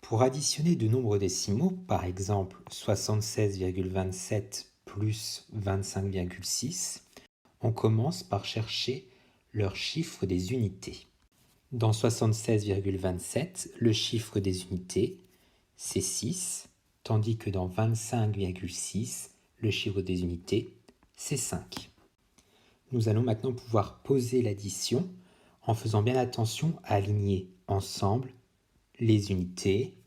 Pour additionner deux nombres décimaux, par exemple 76,27 plus 25,6, on commence par chercher leur chiffre des unités. Dans 76,27, le chiffre des unités, c'est 6, tandis que dans 25,6, le chiffre des unités, c'est 5. Nous allons maintenant pouvoir poser l'addition en faisant bien attention à aligner ensemble les unités,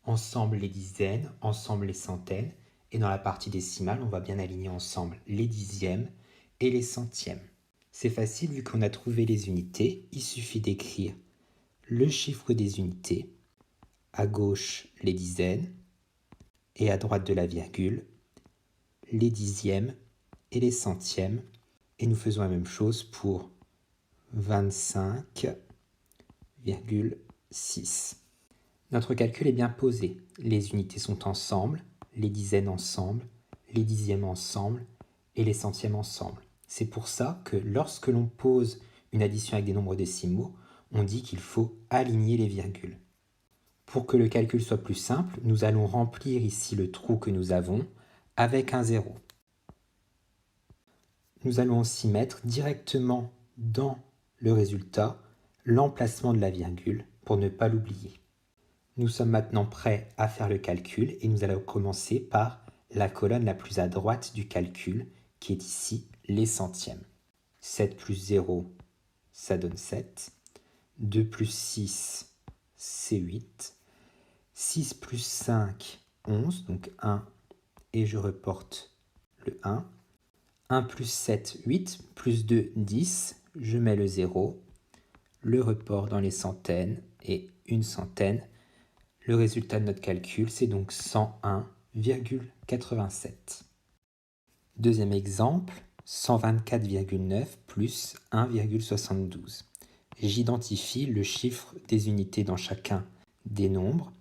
ensemble les dizaines, ensemble les centaines, et dans la partie décimale, on va bien aligner ensemble les dixièmes et les centièmes. C'est facile vu qu'on a trouvé les unités, il suffit d'écrire le chiffre des unités, à gauche les dizaines, et à droite de la virgule, les dixièmes et les centièmes, et nous faisons la même chose pour 25,6. Notre calcul est bien posé. Les unités sont ensemble, les dizaines ensemble, les dixièmes ensemble et les centièmes ensemble. C'est pour ça que lorsque l'on pose une addition avec des nombres décimaux, on dit qu'il faut aligner les virgules. Pour que le calcul soit plus simple, nous allons remplir ici le trou que nous avons avec un 0. Nous allons aussi mettre directement dans le résultat l'emplacement de la virgule pour ne pas l'oublier. Nous sommes maintenant prêts à faire le calcul et nous allons commencer par la colonne la plus à droite du calcul qui est ici les centièmes. 7 plus 0, ça donne 7. 2 plus 6, c'est 8. 6 plus 5, 11, donc 1 et je reporte le 1. 1 plus 7, 8, plus 2, 10, je mets le 0. Le report dans les centaines et une centaine. Le résultat de notre calcul, c'est donc 101,87. Deuxième exemple, 124,9 plus 1,72. J'identifie le chiffre des unités dans chacun des nombres.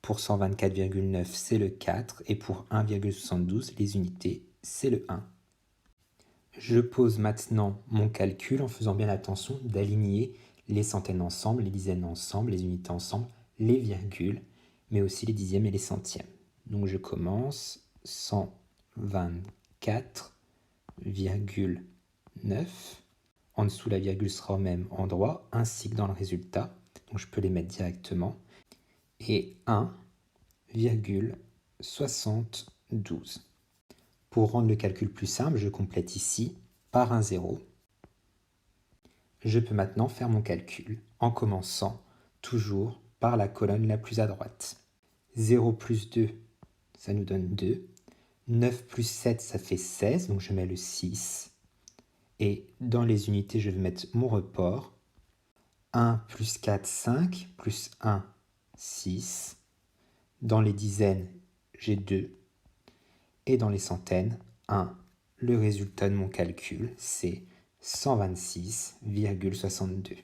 Pour 124,9, c'est le 4 et pour 1,72, les unités, c'est le 1. Je pose maintenant mon calcul en faisant bien attention d'aligner les centaines ensemble, les dizaines ensemble, les unités ensemble, les virgules, mais aussi les dixièmes et les centièmes. Donc je commence 124,9. En dessous, la virgule sera au même endroit, ainsi que dans le résultat. Donc je peux les mettre directement. Et 1,72. Pour rendre le calcul plus simple, je complète ici par un 0. Je peux maintenant faire mon calcul en commençant toujours par la colonne la plus à droite. 0 plus 2, ça nous donne 2. 9 plus 7, ça fait 16, donc je mets le 6. Et dans les unités, je vais mettre mon report. 1 plus 4, 5, plus 1, 6. Dans les dizaines, j'ai 2. Et dans les centaines, 1. Le résultat de mon calcul, c'est 126,62.